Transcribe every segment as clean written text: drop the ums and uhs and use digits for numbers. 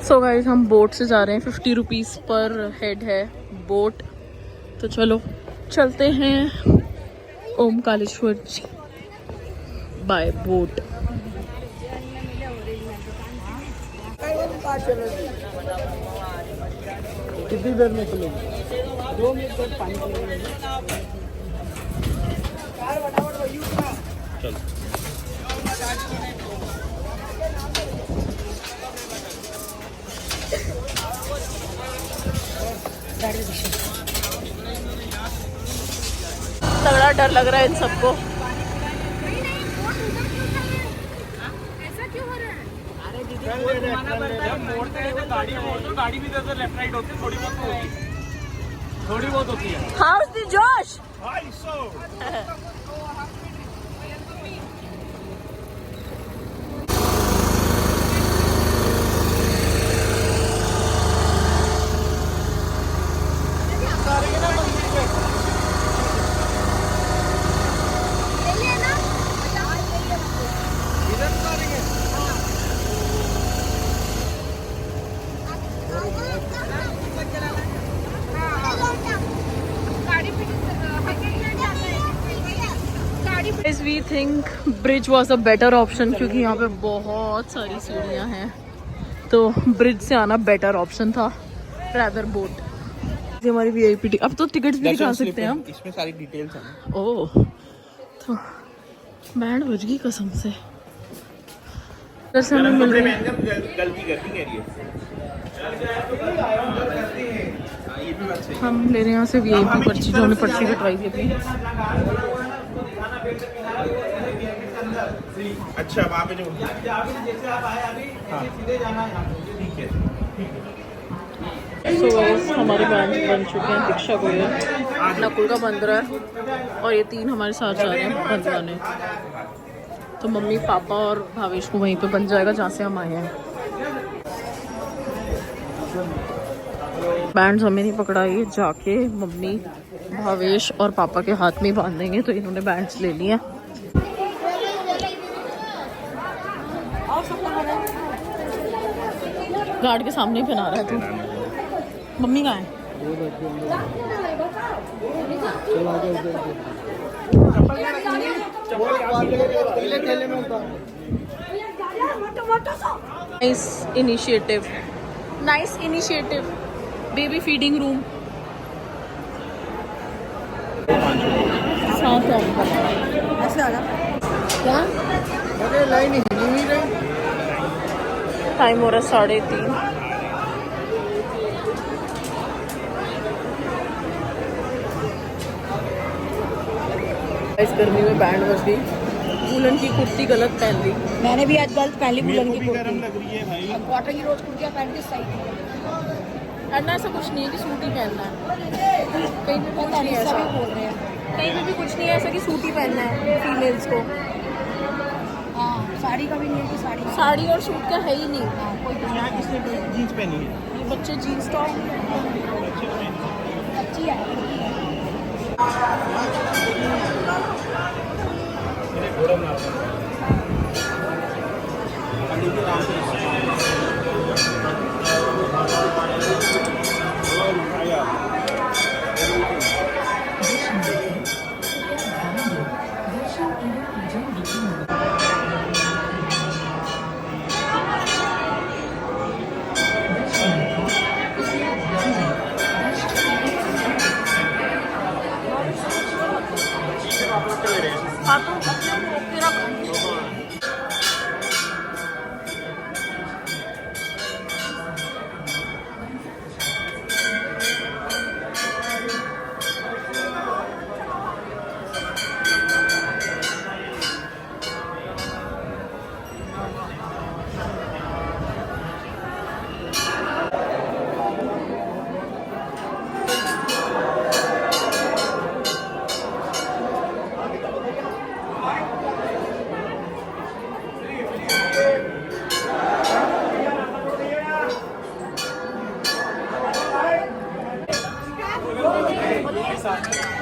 So guys हम boat से जा रहे हैं, 50 रुपीज़ पर हेड है बोट। तो चलो चलते हैं ओमकालेश्वर जी बाय बोट। कितनी देर में चलेंगे? 2 मिनट तक पानी चलो। तगड़ा डर लग रहा है इन सबको। गाड़ी भी लेफ्ट राइट होती है, थोड़ी बहुत होती है। हाउस द जोश। We think bridge was a better option क्योंकि यहाँ पे बहुत सारी सीढ़ियाँ हैं, तो ब्रिज से आना बेटर ऑप्शन था rather बोट। ये हमारी VIP अब तो टिकट्स भी दिखा सकते हैं हम, इसमें सारी डिटेल्स हैं। ओह तो बैंड बज गई कसम से। हमें मिल रही है गलती करती है हम ले रहे हैं यहाँ से VIP पर्ची, जो हमने पर्ची कटवाई थी अपनी। अच्छा वहाँ पे जो जैसे आप आए अभी सीधे जाना है, ठीक है। सो गाइस हमारे बैंड बन चुके हैं। दीक्षा गोयल, नकुल का बंद रहा है और ये 3 हमारे साथ जा रहे हैं बंदवाने। तो मम्मी पापा और भावेश को वहीं पे बन जाएगा जहाँ से हम आए हैं। बैंड्स हमें नहीं पकड़ाई, जाके मम्मी भावेश और पापा के हाथ में ही बांध देंगे। तो इन्होंने बैंड्स ले लिए। गार्ड के सामने ही पहना रहा है तू। मम्मी कहाँ है? Nice initiative baby feeding room. ऐसे आ क्या? अरे लाइन हिल नहीं रही। टाइम हो रहा है 3:30। इस गर्मी में बैंड बज गई। वुलन की कुर्ती गलत पहन ली। मैंने भी आज गलत पहन ली वुलन की कुर्ती। गरम लग रही है भाई। अब कॉटन की रोज कुर्तियां पहन के सही। ऐसा ऐसा कुछ नहीं है कि सूट ही पहनना है। कहीं भी कुछ नहीं है ऐसा, बोल रहे हैं कहीं पे भी कुछ नहीं है ऐसा कि सूट ही पहनना है फीमेल्स को। हाँ साड़ी का भी नहीं है कि साड़ी और सूट का है ही नहीं। कोई यहाँ किसने जीन्स पहनी है? ये बच्चे जीन्स टॉप। अच्छी है। हाँ तो अपने को रोक के रख।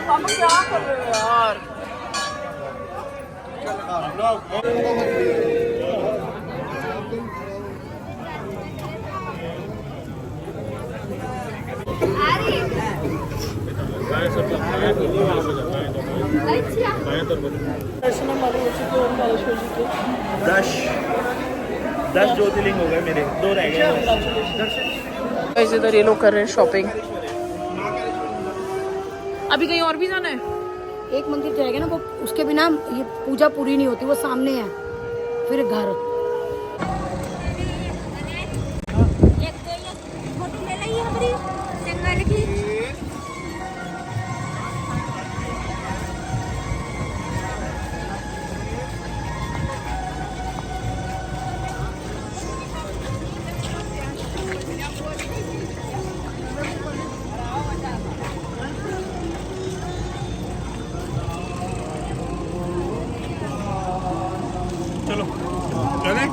पापा क्या कर रहे हो यार? दर्शन हमारे हो चुके हैं ओमकारेश्वर जी के। 10 ज्योतिर्लिंग हो गए मेरे, 2 रह गए। गाइस इधर ये लोग कर रहे हैं शॉपिंग। अभी कहीं और भी जाना है? एक मंदिर जाएगा ना, वो उसके बिना ये पूजा पूरी नहीं होती, वो सामने है, फिर घर। चलो चले।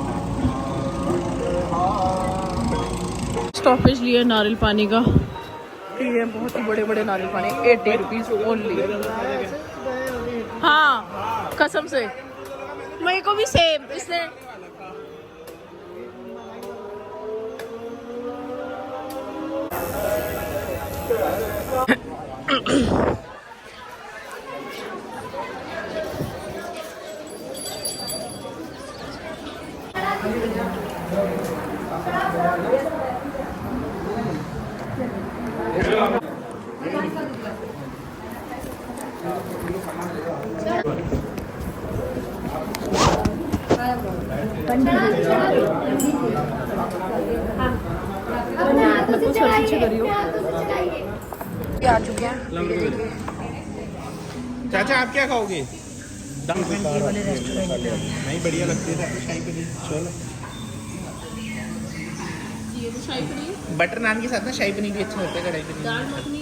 स्टॉपेज लिए नारियल पानी का। ये बहुत ही बड़े बड़े नारियल पानी, 80 रुपीज ओनली। हाँ कसम से मेरे को भी सेम इसने। आ चुके हैं। चाचा आप क्या खाओगे? नहीं बढ़िया लगती है शाही पनीर। चलो शाही पनीर, बटर नान के साथ ना शाही पनीर भी अच्छा होता है। कढ़ाई पनीर, दाल मखनी।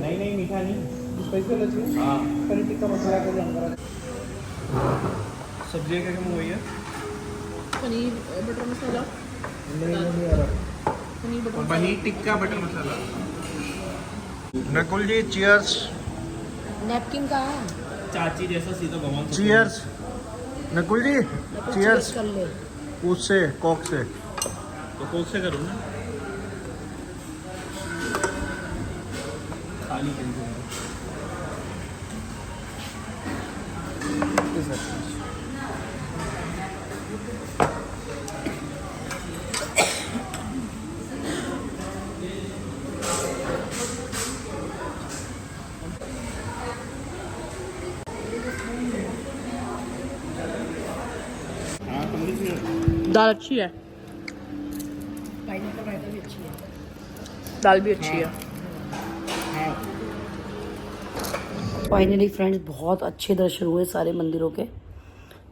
नहीं नहीं मीठा नहीं, स्पेशल। हाँ पनीर टिक्का मसाला का सब्जी का क्या हुई है? पनीर बटर मसाला, पनीर बटर मसाला। पनीर टिक्का बटर मसाला। नकुल जी चीयर्स। नैपकिन का है, चाची जैसा सीधा भगवान। चीयर्स नकुल जी, चीयर्स। कर ले। उससे कॉक से। तो कौन से करूँ ना? खाली दाल अच्छी है, पाइनएप्पल रायता भी अच्छी है। दाल भी अच्छी है। फाइनली फ्रेंड्स बहुत अच्छे दर्शन हुए सारे मंदिरों के,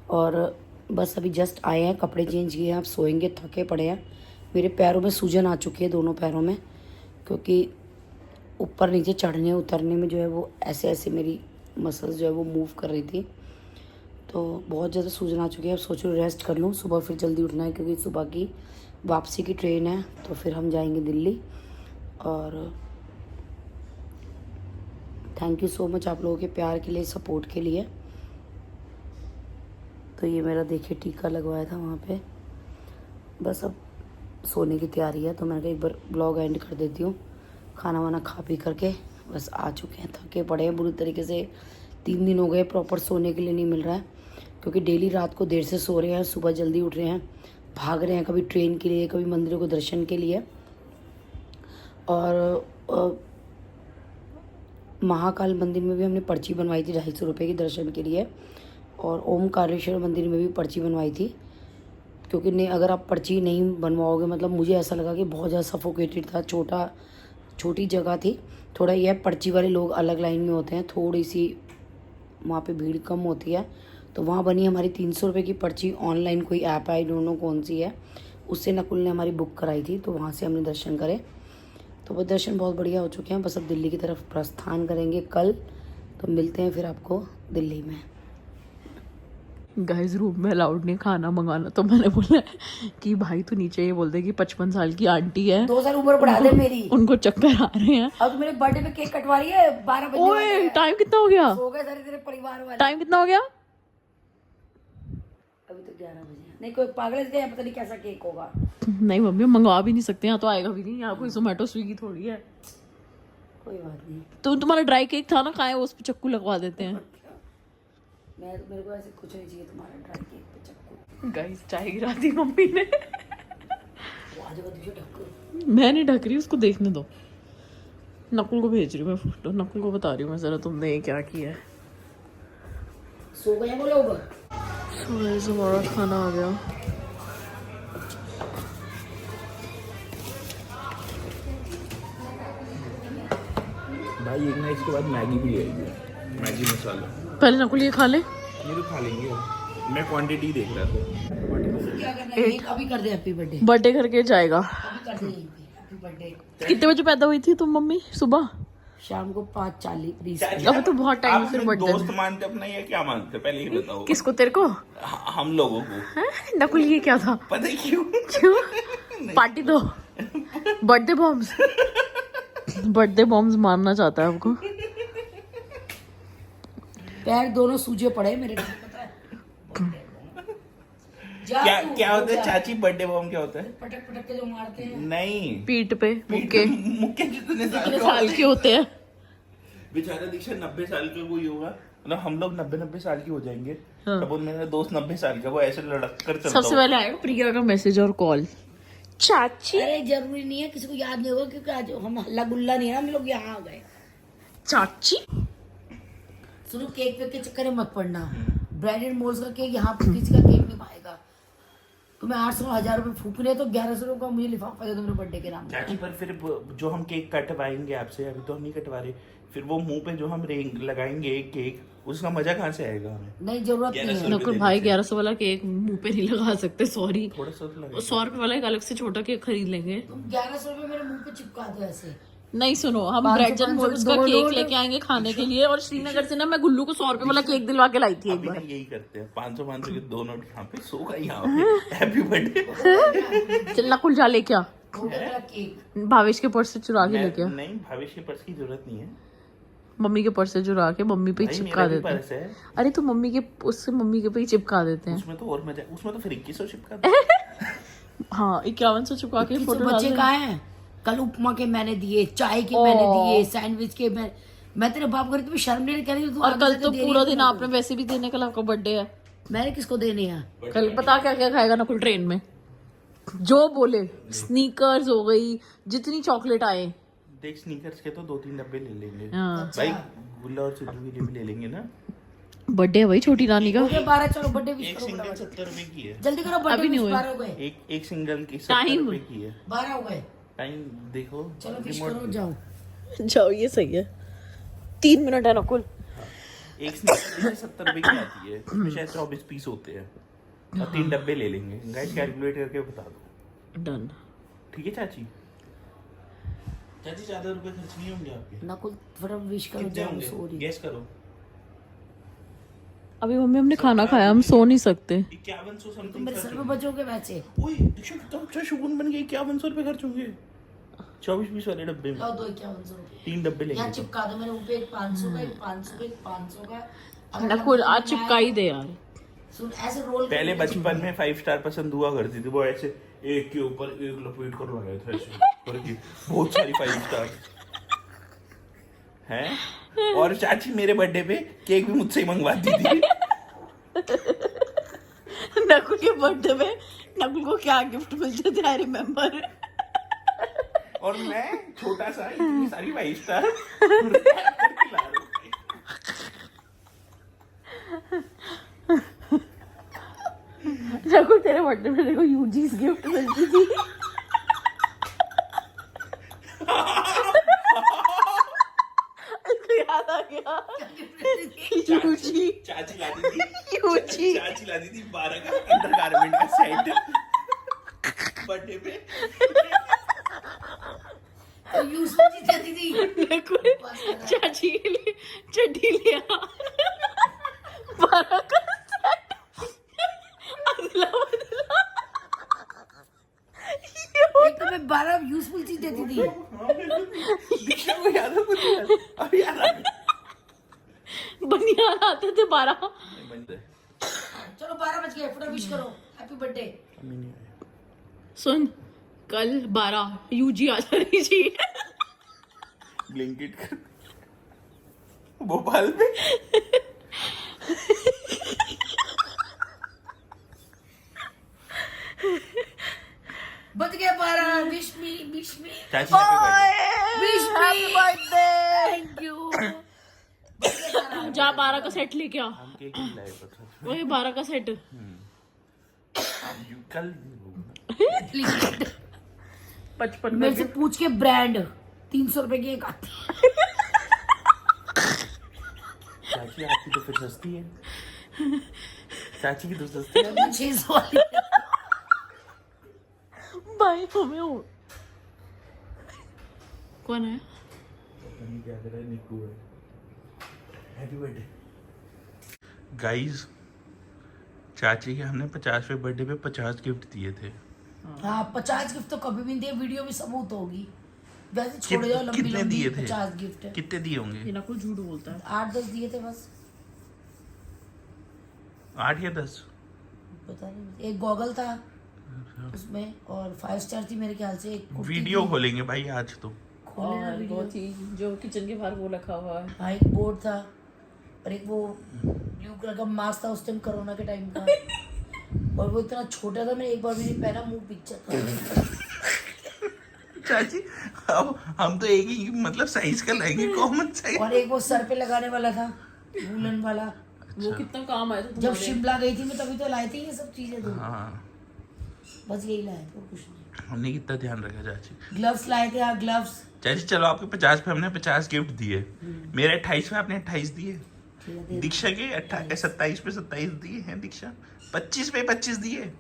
और बस अभी जस्ट आए हैं, कपड़े चेंज किए हैं, आप सोएंगे, थके पड़े हैं। मेरे पैरों में सूजन आ चुकी है, दोनों पैरों में, क्योंकि ऊपर नीचे चढ़ने उतरने में जो है वो ऐसे ऐसे मेरी मसल्स जो है वो मूव कर रही थी, तो बहुत ज़्यादा सूजन आ चुकी है। अब सोच रही हूँ रेस्ट कर लूँ, सुबह फिर जल्दी उठना है क्योंकि सुबह की वापसी की ट्रेन है, तो फिर हम जाएंगे दिल्ली। और थैंक यू सो मच आप लोगों के प्यार के लिए, सपोर्ट के लिए। तो ये मेरा देखिए टीका लगवाया था वहाँ पे। बस अब सोने की तैयारी है, तो मैंने कहा एक बार ब्लॉग एंड कर देती हूँ। खाना वाना खा पी करके बस आ चुके हैं, थके पड़े हैं बुरी तरीके से। 3 दिन हो गए प्रॉपर सोने के लिए नहीं मिल रहा है, क्योंकि डेली रात को देर से सो रहे हैं, सुबह जल्दी उठ रहे हैं, भाग रहे हैं, कभी ट्रेन के लिए, कभी मंदिरों को दर्शन के लिए। और महाकाल मंदिर में भी हमने पर्ची बनवाई थी 250 रुपये की दर्शन के लिए, और ओमकारेश्वर मंदिर में भी पर्ची बनवाई थी, क्योंकि नहीं अगर आप पर्ची नहीं बनवाओगे, मतलब मुझे ऐसा लगा कि बहुत ज़्यादा सफोकेटेड था, छोटी जगह थी। थोड़ा यह पर्ची वाले लोग अलग लाइन में होते हैं, थोड़ी सी वहाँ पे भीड़ कम होती है, तो वहाँ बनी हमारी 300 रुपये की पर्ची। ऑनलाइन कोई ऐप है, आई डोंट नो कौन सी है, उससे नकुल ने हमारी बुक कराई थी, तो वहाँ से हमने दर्शन करे। तो वो दर्शन बहुत बढ़िया हो चुके हैं। बस अब दिल्ली की तरफ प्रस्थान करेंगे कल, तो मिलते हैं फिर आपको दिल्ली में। गाइस रूम में अलाउड नहीं खाना मंगाना, तो मैंने बोला कि भाई तू नीचे ये बोल दे कि 55 साल की आंटी है, 2000 ऊपर बढ़ा दे मेरी, उनको चक्कर आ रहे हैं। अब मेरे बर्थडे पे केक कटवा रही है 12 बजे। ओए टाइम कितना हो गया? हो गए सारे तेरे परिवार वाले। टाइम कितना हो गया? अभी तो 11 बजे हैं। नहीं कोई पागल है क्या, पता नहीं कैसा केक होगा। नहीं मम्मी मंगवा भी नहीं सकते, यहाँ तो आएगा भी नहीं, यहाँ कोई जोमेटो स्विगी थोड़ी है। कोई बात नहीं, तो तुम्हारा ड्राई केक था ना, खाए उस पे चक्कू लगवा देते हैं। मेरे को ऐसे कुछ नहीं चाहिए तुम्हारा ड्राई केक पे चक्कू। गाइस चाय गिरा दी मम्मी ने। वो आज तुझे ढक्कू। मैं नहीं ढक रही, उसको देखने दो। नकुल को भेज रही हूँ मैं फोटो, नकुल को बता रही हूँ मैं जरा तुमने ये क्या किया है। सो गए वो लोग। सो गाइस हमारा खाना आ गया। भाई एक ना इसके बाद मैगी भी आएगी, मैगी मसाला। पहले नकुल ये खा ले। ये तो खा लेंगे, मैं क्वांटिटी देख रहा था। क्या करना है, एक अभी कर दे हैप्पी बर्थडे। बर्थडे करके जाएगा। अभी कर दे हैप्पी बर्थडे। कितने बजे पैदा हुई थी तुम मम्मी? सुबह शाम को 5:40-20। अब तो बहुत टाइम आप फिर अपने बर्थडे। दोस्त मानते अपना या क्या मानते पहले ही बताओ। किसको? तेरे को? हम लोगों को हैं? नकुल ये क्या था? पता है क्यों? क्यों? पार्टी दो। Birthday bombs. बर्थडे बॉम्ब्स मारना चाहता है आपको। पैर दोनों सूजे पड़े मेरे, पता है। जा क्या तू, क्या होता है जा। चाची? बर्थडे बॉम्ब क्या होता है? पटक पटक के जो मारते हैं। नहीं, पीठ पे मुक्के। मुक्के जितने साल कितने का साल के होते हैं? बेचारा दीक्षा 90 साल का कोई होगा, मतलब हम लोग 90 साल के हो जाएंगे। हाँ। तब मेरा दोस्त 90 साल का, वो ऐसे लड़क कर चलता सबसे पहले आएगा प्रिया का मैसेज और कॉल। चाची अरे जरूरी नहीं है, किसी को याद नहीं होगा क्योंकि आज हम हल्ला गुल्ला नहीं है ना, हम लोग यहाँ आ गए। चाची सुनो केक वेक के चक्कर में मत पड़ना। ब्रांडेड मॉल्स का केक यहाँ पर किसी का केक नहीं पाएगा। तुम्हें 800-1000 रुपए फूकने तो 1100 रुपए का मुझे लिफाफा दे दो मेरे बर्थडे के नाम पे। चाची पर फिर जो हम केक कटवाएंगे आपसे, अभी तो हम नहीं कटवा रहे, फिर वो मुंह पे जो हम रेंग लगाएंगे एक केक, उसका मजा कहाँ से आएगा हमें? नहीं जरूरत नहीं है। नकुल भाई 1100 वाला केक मुंह पे नहीं लगा सकते, सॉरी। थोड़ा सा तो लगेगा। 100 रुपए वाला एक अलग से छोटा केक खरीद लेंगे। तुम 1100 रुपए मेरे मुंह पे चिपका दो ऐसे। नहीं सुनो, हम 500 ब्रेड एंड मोल्ड्स का दो केक नोट। लेके आएंगे खाने के लिए। और श्रीनगर से ना मैं गुल्लू को 100 रुपए वाला केक दिलवा के लाई थी एक अभी बार। हम यही करते हैं, 500 के 2 नोट यहाँ पे, 100 का यहाँ पे। Happy birthday. चल नकुल जा लेके आ, वो मेरा केक। भावेश के पर्स से चुरा के लेके आ। नहीं, भविष्य के पर्स की जरूरत नहीं है मम्मी के पर्स से चुरा के मम्मी पे ही भाई, चिपका मेरा भी देते हैं। पर्स है, अरे तो मम्मी के उससे मम्मी के पे ही चिपका देते हैं। उसमें तो और मजा, उसमें तो फिर 2100 चिपका दो। हाँ 5100 चिपका के फोटो डाल बच्चे दें। कहाँ हैं? कल उपमा के मैंने दिए, चाय के मैंने दिए, सैंडविच के मैं तेरे बाप कर, तुम्हें शर्म नहीं करी? तू और आगे कल जाके तो दे रही पूरा है दिन मेरे आपने वैसे भी देने, कल आपका बर्थडे है। को। मैंने किसको देने हैं? कल पता क्या क्या खाएगा नकुल ट्रेन में? जो बोले, स्नीकर्स हो गई, जितनी चॉकलेट आए। देख स्नीकर्स के तो 2-3 डब्बे ले लेंगे हाँ भाई, गुल्ला और सिद्धू के लिए भी ले लेंगे ना। बर्थडे है भाई छोटी रानी का। हो गए 12, चलो बर्थडे विश एक करो सिंगल फटाफट। 70 रुपए की है, जल्दी करो बर्थडे अभी नहीं विश। हुए। 12 हो गए, एक सिंगल की 70 टाइम। रुपए की है। 12 हो गए। टाइम देखो, चलो विश रिमोट करो, पे। जाओ। जाओ ये सही है। 3 मिनट है नकुल। एक स्नीकर 70 रुपए की आती है, उसमें शायद 24 पीस होते हैं, और 3 डब्बे ले लेंगे। गाइस कैलकुलेट करके बता दो, डन। ठीक है चाची? चाची ज्यादा रुपए खर्च नहीं होंगे आपके? नकुल फटाफट विश करो, कितने जाओ। होंगे? सॉरी। गेस करो। अभी मम्मी हमने खाना खाया, हम सो नहीं सकते। 5100 समथिंग मेरे सर पे बचोगे वैसे। ओए दीक्षा कितना अच्छा शगुन बन गया, 5100 रुपए खर्च होंगे 24 पीस वाले डब्बे में। लाओ दो 5100 रुपए 3 डब्बे यहाँ लेंगे तो। चिपका दो मेरे मुंह पे। एक 500 का, एक 500 का, एक 500 का। अगर नकुल आज मैं- चिपका ही दे यार। सुन ऐसे रोल पहले बचपन में 5 स्टार पसंद हुआ करती थी, वो ऐसे एक के ऊपर एक लपेट कर लगाया था ऐसे करके, बहुत सारी 5 स्टार हैं। और चाची मेरे बर्थडे पे केक भी मुझसे ही मंगवाती थी। नकुल के बर्थडे में नकुल को क्या गिफ्ट मिलते थे, आई रिमेम्बर। और मैं छोटा सा इतनी सारी 5 स्टार नकुल तेरे बर्थडे में देखो यूजीस गिफ्ट मिलती थी। इसको याद आ गया। यूजी चाची लाती थी, यूजी चाची लाती थी 12 का अंडरगारमेंट का सेट बर्थडे पे। तो यूसुफ जी देती थी। नकुल चाची के लिए चड्डी लिया 12 का सेट, अगला बदला। एक तो मैं 12 यूजफुल चीज देती थी। दीक्षा को याद है मुझे, अभी याद आ गया। बनियान आते थे 12। बनते हैं। चलो चलो 12 बज गए, फटाफट विश करो, हैप्पी बर्थडे। अम्मी नहीं आए। सुन, कल 12 यूजी आ जानी चाहिए। ब्लिंकिट कर भोपाल में। बज गए 12, विश मी, विश मी, चाची happy wish me birthday, thank you. जा 12 का सेट लेके आ। हम केक नहीं लाए पर वही 12 का सेट। कल प्लीज 55 मेरे से पूछ के ब्रांड 300 रुपए की एक आती है। चाची आपकी तो फिर सस्ती है। चाची की तो सस्ती है। 600 वाली। भाई हमें हो कौन है? क्या कर रहा है? निक्कू है। Happy birthday guys. चाची के हमने 50वें बर्थडे पे 50 गिफ्ट दिए थे। हाँ 50 गिफ्ट तो कभी भी नहीं दिए, वीडियो में सबूत होगी। वैसे छोड़ जाओ, लंबी कितने लंबी दिए थे? 50 गिफ्ट है। कितने दिए होंगे? ये ना कोई झूठ बोलता है। 8-10 दिए थे बस, 8 या 10? पता नहीं। एक गॉगल था उसमें, और 5 स्टार थी मेरे ख्याल से। एक कुर्ती वीडियो थी। खोलेंगे भाई आज तो। खोले ना और वीडियो। वो थी जो किचन के बाहर वो रखा हुआ है। हाँ एक बोर्ड था, और एक वो ब्लू कलर का मास्क था उस टाइम कोरोना के टाइम का। और वो इतना छोटा था, मैं एक बार भी नहीं पहना, मुंह पिक्चर। चाची अब हम तो एक ही मतलब साइज का लाएंगे, कॉमन साइज। और एक वो सर पे लगाने वाला था, वूलन वाला। वो कितना काम आया था जब तुम्हारे? शिमला गई थी मैं तभी तो लाए थे ये सब चीजें। तो हाँ बस यही लाए थे, और कुछ नहीं। हमने कितना ध्यान रखा चाची। ग्लव्स लाए थे, हाँ ग्लव्स। चाची चलो आपके 50 पे हमने 50 गिफ्ट दिए। मेरे 28 पे आपने 28 दिए। ठीक है, दे दो। दीक्षा के 27 पे 27 दिए हैं। दीक्षा 25 पे 25 दिए।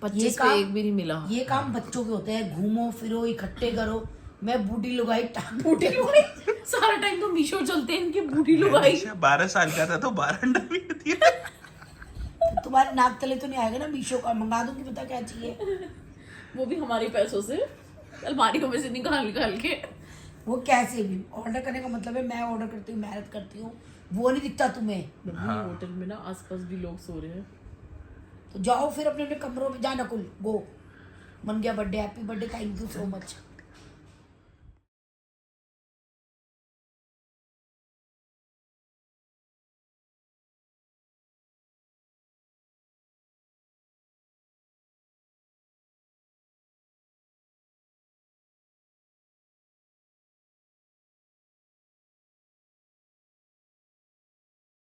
25 पे एक भी नहीं मिला। ये काम बच्चों के होते हैं, घूमो फिरो इकट्ठे करो। मैं बूढ़ी लुगाई बूढ़ी लुगाई सारा टाइम तो मीशो चलते हैं इनके। बूढ़ी लुगाई दीक्षा 12 साल का था तो 12 अंडा भी दिया। तुम्हारे नाक तले तो नहीं आएगा ना मीशो का, मंगा दूंगी, पता क्या चाहिए। वो भी हमारे पैसों से, अलमारियों में से निकाल निकाल के। वो कैसे भी ऑर्डर करने का मतलब है, मैं ऑर्डर करती हूँ, मेहनत करती हूँ, वो नहीं दिखता तुम्हें। बब्बू होटल में ना आसपास भी लोग सो रहे हैं। तो जाओ फिर अपने अपने कमरों में, जा नकुल गो। मन गया birthday, happy birthday, thank you so much.